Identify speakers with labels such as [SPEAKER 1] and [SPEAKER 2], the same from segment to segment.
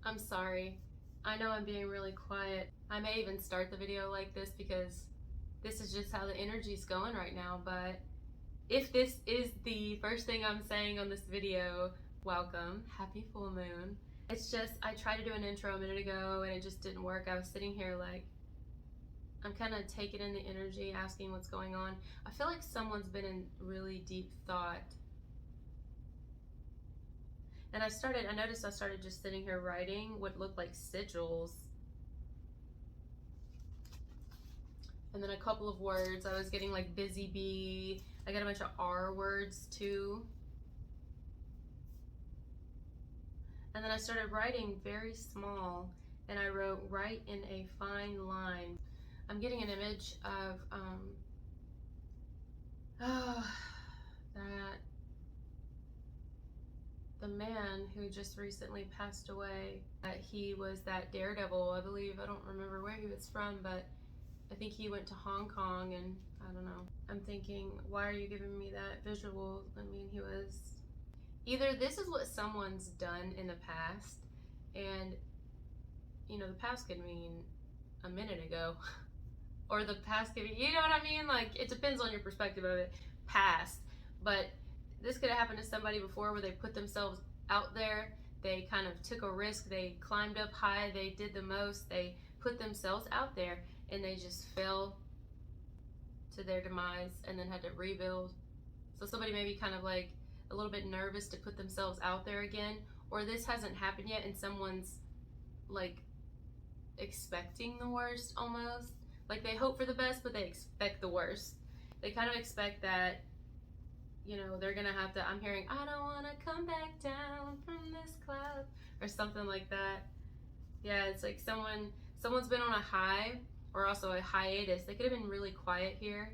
[SPEAKER 1] I'm sorry. I know I'm being really quiet. I may even start the video like this because this is just how the energy's going right now, but if this is the first thing I'm saying on this video, welcome. Happy full moon. It's just, I tried to do an intro a minute ago and it just didn't work. I was sitting here like, I'm kind of taking in the energy, asking what's going on. I feel like someone's been in really deep thought. And I noticed I started just sitting here writing what looked like sigils. And then a couple of words. I was getting like busy bee. I got a bunch of R words too. And then I started writing very small, and I wrote right in a fine line. I'm getting an image of that the man who just recently passed away, he was that daredevil, I believe. I don't remember where he was from, but I think he went to Hong Kong, and I don't know. I'm thinking, why are you giving me that visual? I mean, he was... Either this is what someone's done in the past, and, you know, the past could mean a minute ago, or the past could be, you know what I mean? Like, it depends on your perspective of it, past. But this could have happened to somebody before where they put themselves out there, they kind of took a risk, they climbed up high, they did the most, they put themselves out there, and they just fell to their demise and then had to rebuild. So somebody may be kind of like a little bit nervous to put themselves out there again, or this hasn't happened yet and someone's like expecting the worst almost. Like they hope for the best, but they expect the worst. They kind of expect that, you know, they're gonna have to, I'm hearing, I don't wanna come back down from this cloud, or something like that. Yeah, it's like someone's been on a high, or also a hiatus. They could have been really quiet here,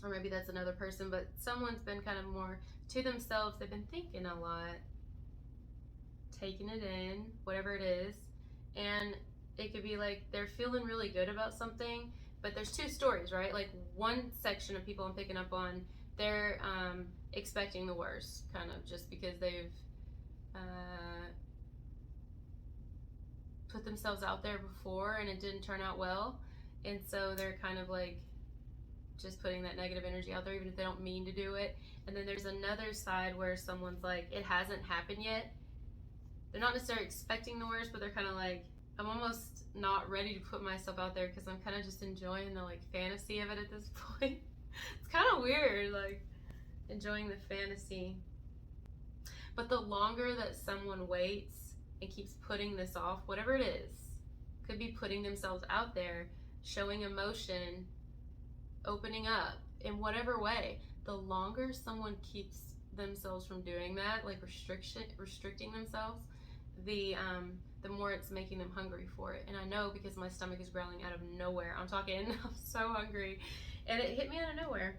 [SPEAKER 1] or maybe that's another person, but someone's been kind of more to themselves. They've been thinking a lot, taking it in, whatever it is. And it could be like they're feeling really good about something, but there's two stories, right? Like one section of people I'm picking up on, they're expecting the worst, kind of just because they've put themselves out there before and it didn't turn out well. And so they're kind of like just putting that negative energy out there, even if they don't mean to do it. And then there's another side where someone's like, it hasn't happened yet. They're not necessarily expecting the worst, but they're kind of like, I'm almost not ready to put myself out there because I'm kind of just enjoying the like fantasy of it at this point. It's kind of weird, like enjoying the fantasy. But the longer that someone waits and keeps putting this off, whatever it is, could be putting themselves out there, showing emotion, opening up in whatever way, the longer someone keeps themselves from doing that, like restricting themselves, the more it's making them hungry for it. And I know because my stomach is growling out of nowhere. I'm so hungry, and it hit me out of nowhere.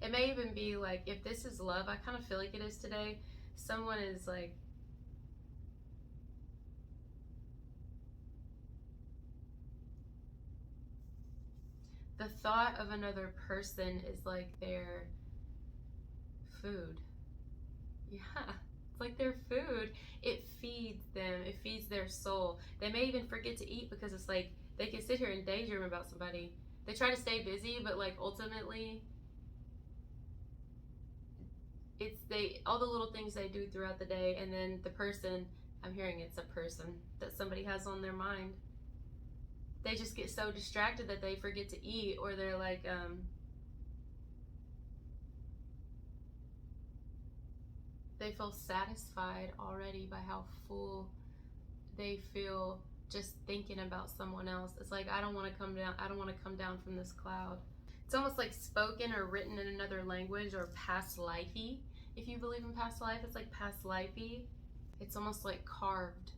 [SPEAKER 1] It may even be like, if this is love, I kind of feel like it is today. Someone is like, the thought of another person is like their food. Yeah, it's like their food. It feeds them, it feeds their soul. They may even forget to eat because it's like they can sit here and daydream about somebody. They try to stay busy, but like ultimately, it's all the little things they do throughout the day, and then the person, I'm hearing it's a person that somebody has on their mind. They just get so distracted that they forget to eat, or they're like, they feel satisfied already by how full they feel just thinking about someone else. It's like, I don't want to come down from this cloud. It's almost like spoken or written in another language, or past lifey. If you believe in past life, it's like past lifey. It's almost like carved.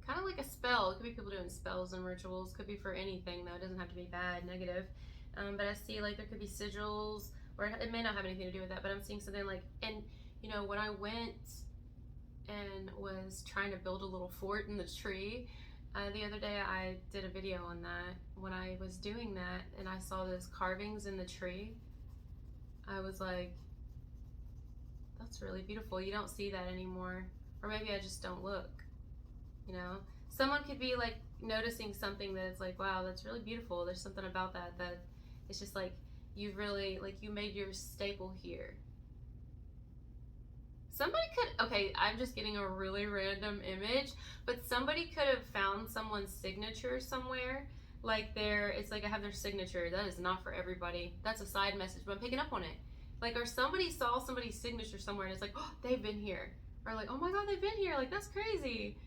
[SPEAKER 1] Kind of like a spell. It could be people doing spells and rituals. Could be for anything though. It doesn't have to be bad, negative. But I see like there could be sigils, or it may not have anything to do with that, but I'm seeing something like, and you know, when I went and was trying to build a little fort in the tree, the other day I did a video on that. When I was doing that and I saw those carvings in the tree, I was like, that's really beautiful. You don't see that anymore. Or maybe I just don't look, you know? Someone could be like noticing something that's like, wow, that's really beautiful. There's something about that it's just like, you really, like, you made your staple here. Somebody could, okay, I'm just getting a really random image, but somebody could have found someone's signature somewhere. Like it's like I have their signature. That is not for everybody. That's a side message, but I'm picking up on it. Like, or somebody saw somebody's signature somewhere and it's like, oh, they've been here. Or like, oh my God, they've been here. Like, that's crazy.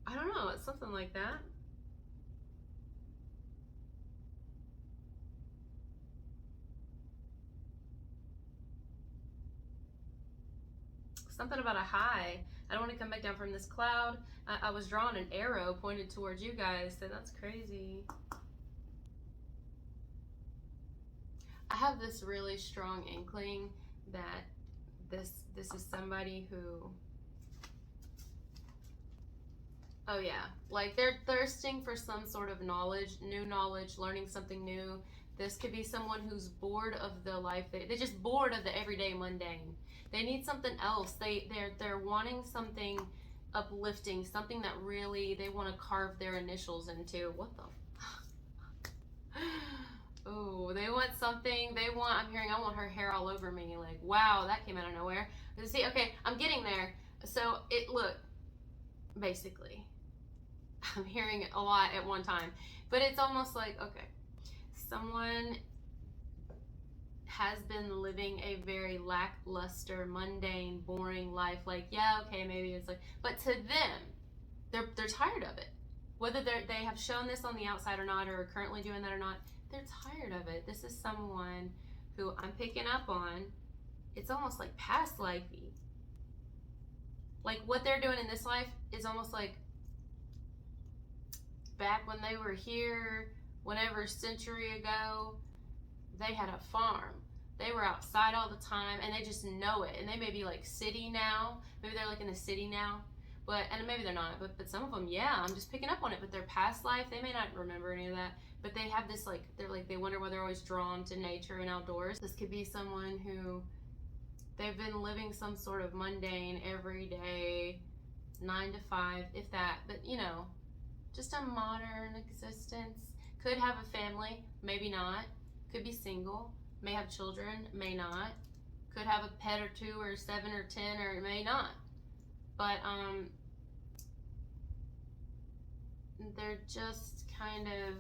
[SPEAKER 1] I don't know. It's something like that. Something about a high. I don't want to come back down from this cloud. I was drawing an arrow pointed towards you guys, so that's crazy. I have this really strong inkling that this is somebody who, oh yeah, like they're thirsting for some sort of knowledge, new knowledge, learning something new. This could be someone who's bored of the life. They're just bored of the everyday mundane. They need something else. They're wanting something uplifting, something that really they want to carve their initials into. What the? Oh, they want something. I'm hearing, I want her hair all over me. Like, wow, that came out of nowhere. See, okay, I'm getting there. So look, basically, I'm hearing it a lot at one time, but it's almost like, okay, someone has been living a very lackluster, mundane, boring life. Like, yeah, okay, maybe it's like, but to them, they're tired of it. Whether they have shown this on the outside or not, or are currently doing that or not, they're tired of it. This is someone who I'm picking up on. It's almost like past lifey. Like, what they're doing in this life is almost like back when they were here, whenever century ago, they had a farm. They were outside all the time, and they just know it. And they may be like city now. Maybe they're like in the city now, and maybe they're not. But some of them, yeah, I'm just picking up on it. But their past life, they may not remember any of that. But they have this they wonder why they're always drawn to nature and outdoors. This could be someone who they've been living some sort of mundane, everyday, 9 to 5, if that. But just a modern existence. Could have a family, maybe not. Could be single, may have children, may not. Could have a pet or 2 or 7 or 10, or may not. But they're just kind of,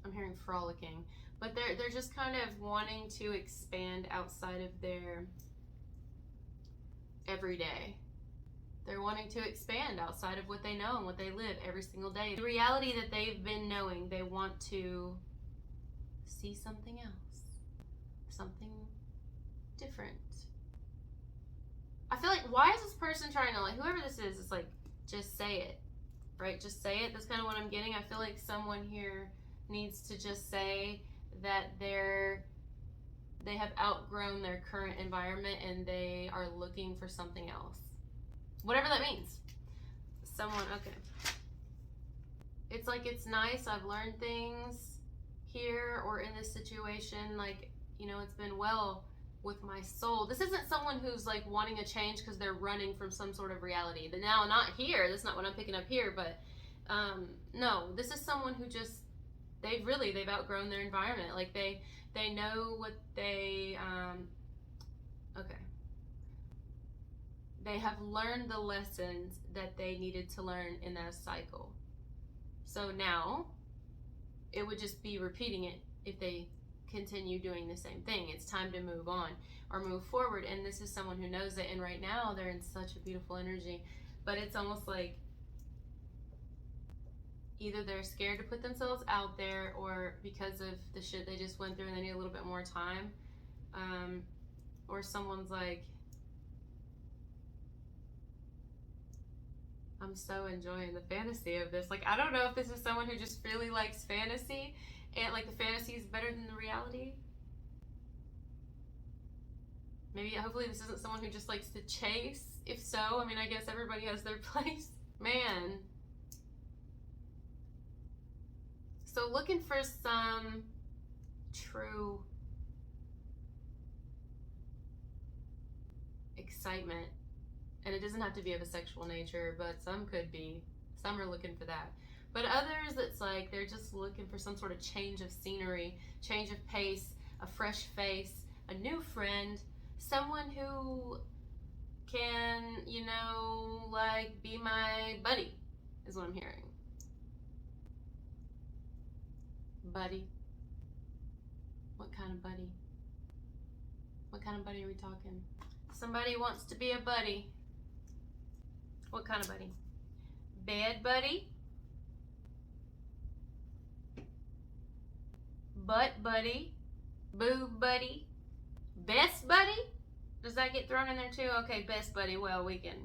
[SPEAKER 1] I'm hearing frolicking, but they're just kind of wanting to expand outside of their everyday. They're wanting to expand outside of what they know and what they live every single day. The reality that they've been knowing, they want to see something else, something different. I feel like, why is this person trying to, like, whoever this is, it's like, just say it, right? Just say it. That's kind of what I'm getting. I feel like someone here needs to just say that they have outgrown their current environment and they are looking for something else. Whatever that means. Someone, okay. It's like, it's nice, I've learned things here or in this situation, like, it's been well with my soul. This isn't someone who's like wanting a change because they're running from some sort of reality. But now, not here, that's not what I'm picking up here, but no, this is someone who just, they've outgrown their environment. Like, they know what they, okay. They have learned the lessons that they needed to learn in that cycle. So now, it would just be repeating it if they continue doing the same thing. It's time to move on or move forward. And this is someone who knows it. And right now, they're in such a beautiful energy. But it's almost like either they're scared to put themselves out there, or because of the shit they just went through and they need a little bit more time. Or someone's like, I'm so enjoying the fantasy of this. Like, I don't know if this is someone who just really likes fantasy and like the fantasy is better than the reality. Maybe, hopefully this isn't someone who just likes to chase. If so, I mean, I guess everybody has their place. Man. So looking for some true excitement. And it doesn't have to be of a sexual nature, but some could be. Some are looking for that. But others, it's like they're just looking for some sort of change of scenery, change of pace, a fresh face, a new friend, someone who can, like be my buddy, is what I'm hearing. Buddy. What kind of buddy? What kind of buddy are we talking? Somebody wants to be a buddy. What kind of buddy? Bed buddy? Butt buddy? Boob buddy? Best buddy? Does that get thrown in there too? Okay, best buddy. Well, we can,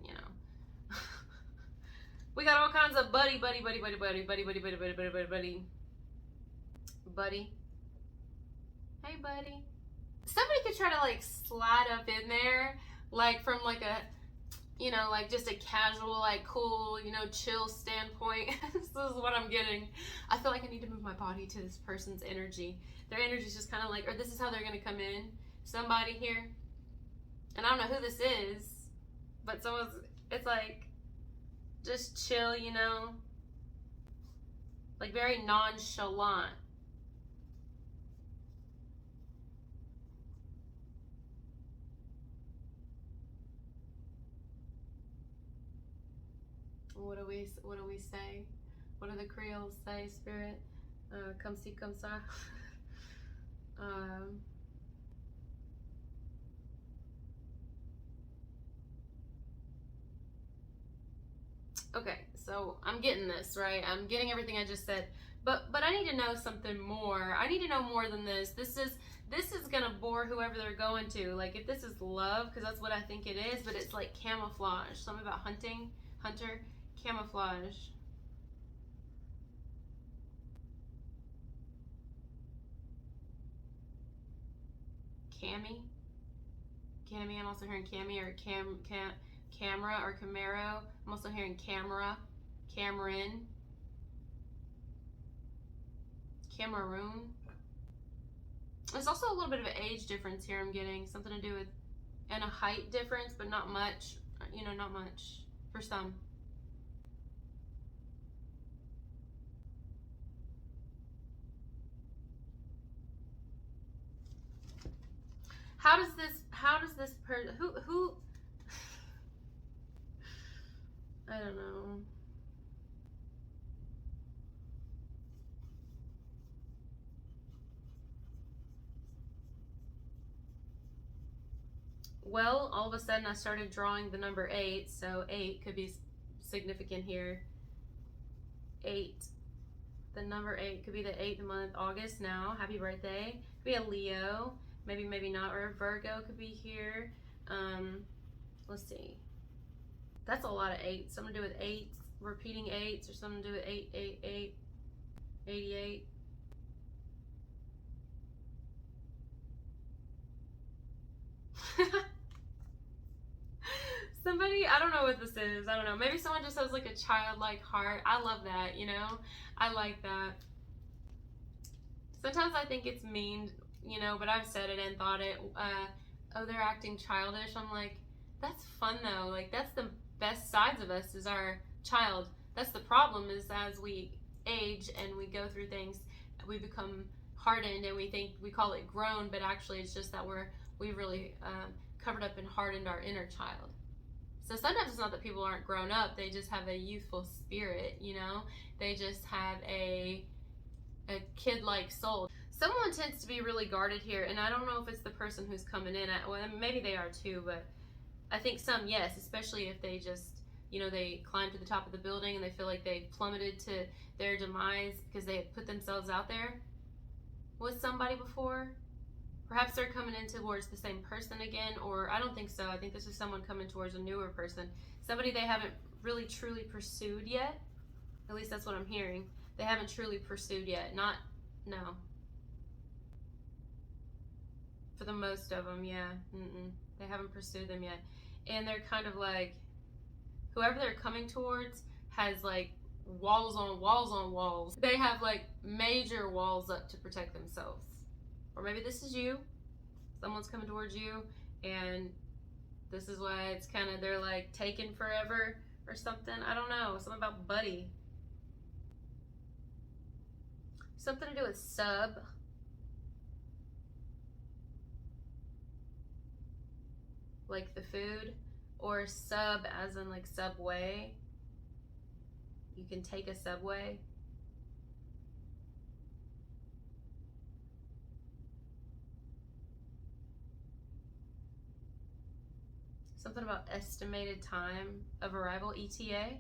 [SPEAKER 1] we got all kinds of buddy. Buddy. Hey, buddy. Somebody could try to like slide up in there, like from like a, like just a casual, like cool, chill standpoint. This is what I'm getting. I feel like I need to move my body to this person's energy. Their energy is just kind of like, or this is how they're going to come in. Somebody here. And I don't know who this is, but it's like, just chill, like very nonchalant. What do we say? What do the Creoles say, Spirit? Come see, come sa. Okay, so I'm getting this, right? I'm getting everything I just said. But I need to know something more. I need to know more than this. This is gonna bore whoever they're going to. Like if this is love, because that's what I think it is, but it's like camouflage. Something about hunter, camouflage. Cammy, I'm also hearing Cammy or camera or Camaro. I'm also hearing Cameroon, Cameroon. There's also a little bit of an age difference here. I'm getting something to do with, and a height difference, but not much. Not much for some. How does this person, who, I don't know. Well, all of a sudden I started drawing the number 8, so 8 could be significant here. 8. The number 8 could be the 8th month, August now. Happy birthday. Could be a Leo. Maybe not, or a Virgo could be here. Let's see. That's a lot of 8s. Something to do with 8s, repeating 8s, or something to do with 888, 88. Somebody, I don't know what this is. I don't know. Maybe someone just has like a childlike heart. I love that, I like that. Sometimes I think it's mean, but I've said it and thought it. Oh, they're acting childish. I'm like, that's fun though. Like that's the best sides of us is our child. That's the problem is as we age and we go through things, we become hardened and we call it grown, but actually it's just that we really covered up and hardened our inner child. So sometimes it's not that people aren't grown up, they just have a youthful spirit, they just have a kid-like soul. Someone tends to be really guarded here, and I don't know if it's the person who's coming in. Well, maybe they are too, but I think some, yes, especially if they just, they climb to the top of the building and they feel like they plummeted to their demise because they had put themselves out there with somebody before. Perhaps they're coming in towards the same person again, or I don't think so. I think this is someone coming towards a newer person. Somebody they haven't really truly pursued yet. At least that's what I'm hearing. They haven't truly pursued yet. No. For the most of them, yeah. They haven't pursued them yet. And they're kind of like, whoever they're coming towards has like walls on walls on walls. They have like major walls up to protect themselves. Or maybe this is you. Someone's coming towards you, and this is why it's kind of, they're like taking forever or something. I don't know. Something about buddy. Something to do with sub. Like the food. Or sub as in like Subway. You can take a subway. Something about estimated time of arrival, ETA.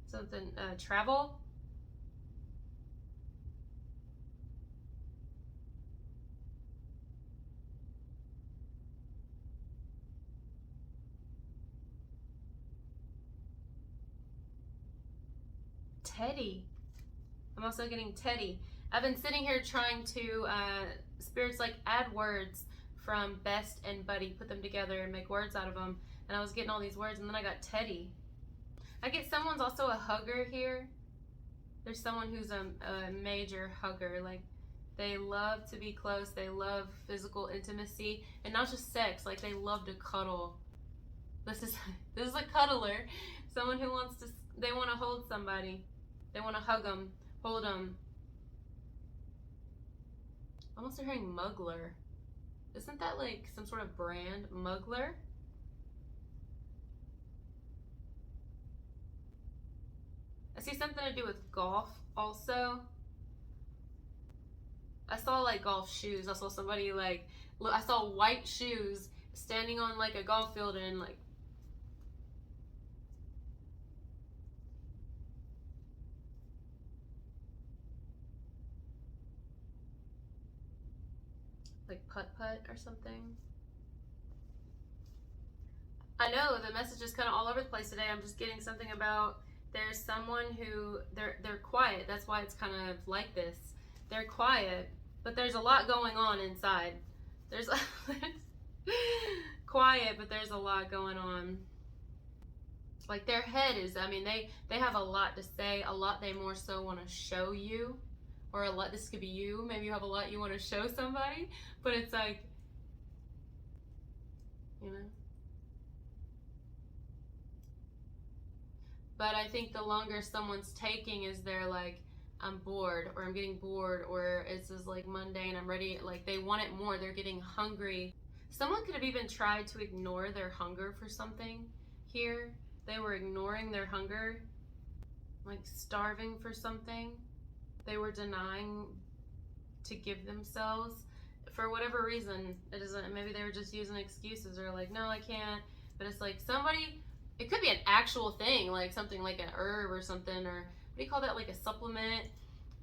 [SPEAKER 1] Something, travel. Teddy. I'm also getting Teddy. I've been sitting here trying to, spirits like add words from best and buddy, put them together and make words out of them. And I was getting all these words, and then I got Teddy. I get someone's also a hugger here. There's someone who's a major hugger. Like, they love to be close. They love physical intimacy, and not just sex. Like, they love to cuddle. This is a cuddler. Someone who wants to, they want to hold somebody. They want to hug them, hold them. I'm also hearing muggler. Isn't that like some sort of brand? Muggler? I see something to do with golf also. I saw like golf shoes. I saw somebody like, I saw white shoes standing on like a golf field, and like, putt-putt or something. I know the message is kind of all over the place today. I'm just getting something about, there's someone who, they're quiet. That's why it's kind of like this. They're quiet, but there's a lot going on inside. There's quiet, but there's a lot going on. Like, their head is, I mean, they have a lot to say, a lot they more so want to show you. Or a lot, this could be you, maybe you have a lot you want to show somebody, but it's like, you know. But I think the longer someone's taking is they're like, I'm bored, or I'm getting bored, or it's just like mundane, I'm ready, like they want it more, they're getting hungry. Someone could have even tried to ignore their hunger for something here. They were ignoring their hunger, like starving for something. They were denying to give themselves for whatever reason. It isn't, maybe they were just using excuses, or like, no, I can't. But it's like somebody, it could be an actual thing, like something like an herb or something, or what do you call that, like a supplement,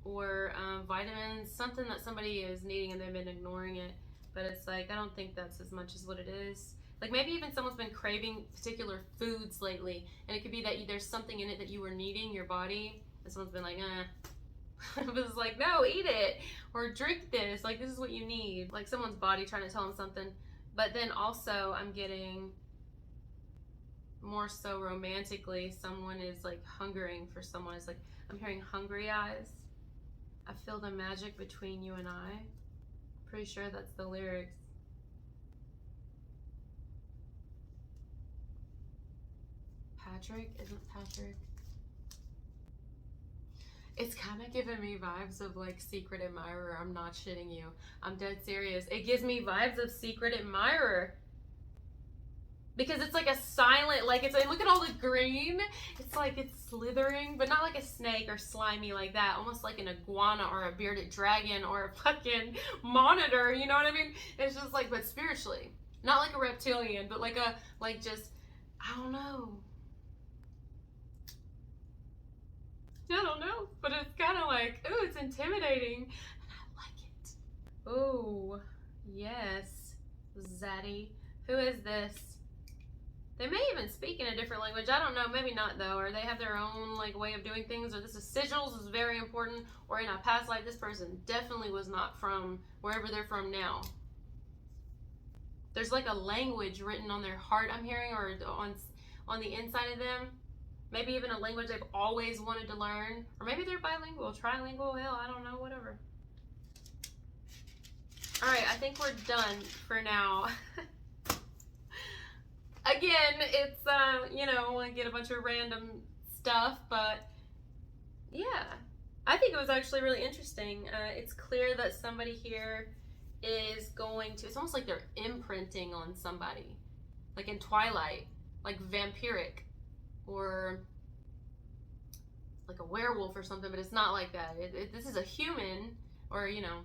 [SPEAKER 1] or vitamins, something that somebody is needing and they've been ignoring it. But it's like, I don't think that's as much as what it is. Like, maybe even someone's been craving particular foods lately, and it could be that there's something in it that you were needing, your body, and someone's been like, It was like, no, eat it, or drink this, like this is what you need. Like someone's body trying to tell them something. But then also I'm getting more so romantically, someone is like hungering for someone. It's like, I'm hearing hungry eyes. I feel the magic between you and I. Pretty sure that's the lyrics. Patrick? Isn't Patrick? It's kind of giving me vibes of like Secret Admirer. I'm not shitting you. I'm dead serious. It gives me vibes of Secret Admirer. Because it's like a silent, like it's like, look at all the green. It's like it's slithering, but not like a snake or slimy like that. Almost like an iguana or a bearded dragon or a fucking monitor. You know what I mean? It's just like, but spiritually. Not like a reptilian, but like a, like just, I don't know. I don't know, but it's kind of like, ooh, it's intimidating, and I like it. Oh, yes, Zaddy. Who is this? They may even speak in a different language. I don't know, maybe not though, or they have their own like way of doing things, or this is sigils, this is very important, or in a past life, this person definitely was not from wherever they're from now. There's like a language written on their heart, I'm hearing, or on the inside of them. Maybe even a language they've always wanted to learn. Or maybe they're bilingual, trilingual, hell, I don't know, whatever. Alright, I think we're done for now. Again, it's, you know, I get a bunch of random stuff, but yeah. I think it was actually really interesting. It's clear that somebody here is going to, it's almost like they're imprinting on somebody. Like in Twilight, like vampiric, or like a werewolf or something, but it's not like that. This is a human, or, you know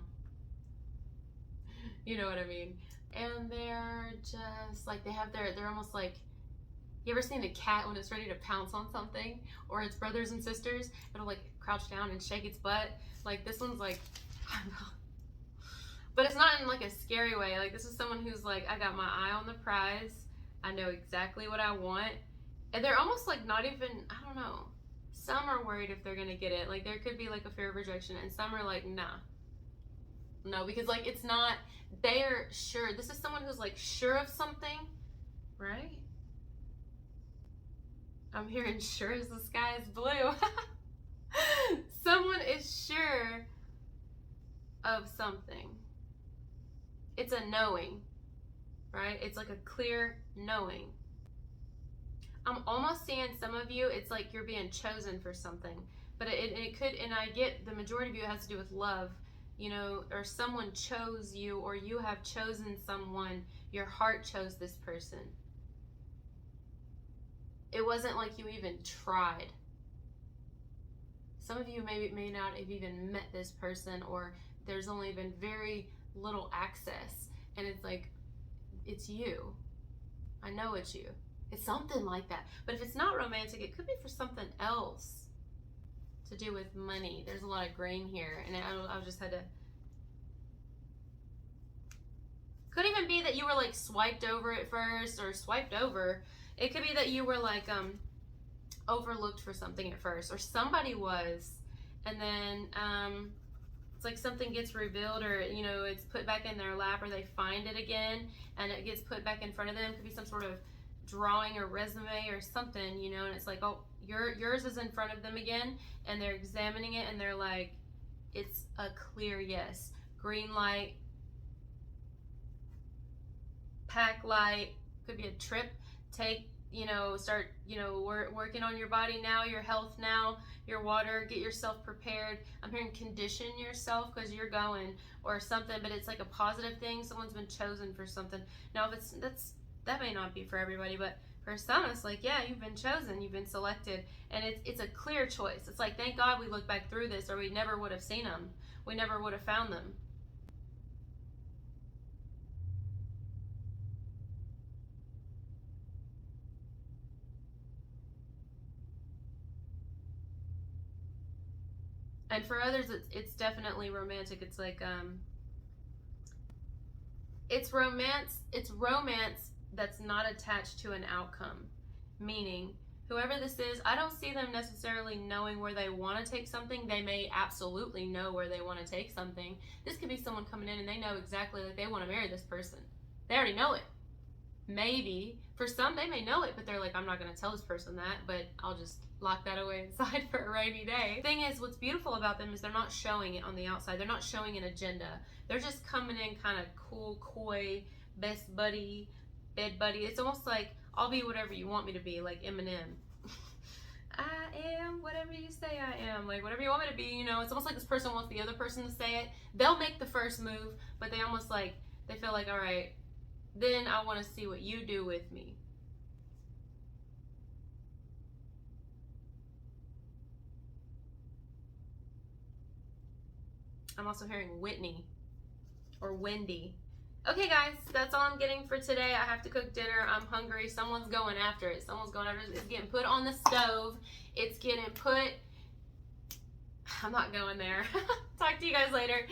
[SPEAKER 1] what I mean. And they're just like, they're almost like, you ever seen a cat when it's ready to pounce on something, or its brothers and sisters, it'll like crouch down and shake its butt? Like this one's like, but it's not in like a scary way. Like this is someone who's like, I got my eye on the prize, I know exactly what I want. And they're almost like not even, I don't know, some are worried if they're gonna get it. Like there could be like a fear of rejection, and some are like, nah, no, because like it's not, they're sure. This is someone who's like sure of something, right? I'm hearing sure as the sky is blue. Someone is sure of something. It's a knowing, right? It's like a clear knowing. I'm almost seeing some of you, it's like you're being chosen for something. But it could, and I get the majority of you, it has to do with love, you know, or someone chose you, or you have chosen someone. Your heart chose this person. It wasn't like you even tried. Some of you may not have even met this person, or there's only been very little access, and it's like, it's you. I know it's you. It's something like that. But if it's not romantic, it could be for something else to do with money. There's a lot of green here, and I just had to. Could even be that you were like swiped over at first, or swiped over. It could be that you were like overlooked for something at first, or somebody was, and then it's like something gets revealed, or you know, it's put back in their lap, or they find it again and it gets put back in front of them. It could be some sort of drawing or resume or something, you know, and it's like, oh, yours is in front of them again, and they're examining it, and they're like, it's a clear yes, green light, pack light. Could be a trip. Take, you know, start, you know, working on your body now, your health now, your water, get yourself prepared. I'm hearing condition yourself because you're going, or something, but it's like a positive thing. Someone's been chosen for something. Now, if that may not be for everybody, but for some, it's like, yeah, you've been chosen, you've been selected, and it's a clear choice. It's like, thank God we look back through this, or we never would have seen them. We never would have found them. And for others, it's definitely romantic. It's like, it's romance that's not attached to an outcome. Meaning, whoever this is, I don't see them necessarily knowing where they want to take something. They may absolutely know where they want to take something. This could be someone coming in and they know exactly that they want to marry this person. They already know it. Maybe. For some, they may know it, but they're like, I'm not going to tell this person that, but I'll just lock that away inside for a rainy day. Thing is, what's beautiful about them is they're not showing it on the outside. They're not showing an agenda. They're just coming in kind of cool, coy, best buddy, bed buddy. It's almost like, I'll be whatever you want me to be, like Eminem. I am whatever you say I am. Like, whatever you want me to be, you know. It's almost like this person wants the other person to say it. They'll make the first move, but they almost like, they feel like, all right, then I want to see what you do with me. I'm also hearing Whitney or Wendy. Okay, guys, that's all I'm getting for today. I have to cook dinner. I'm hungry. Someone's going after it. Someone's going after it. It's getting put on the stove. It's getting put... I'm not going there. Talk to you guys later.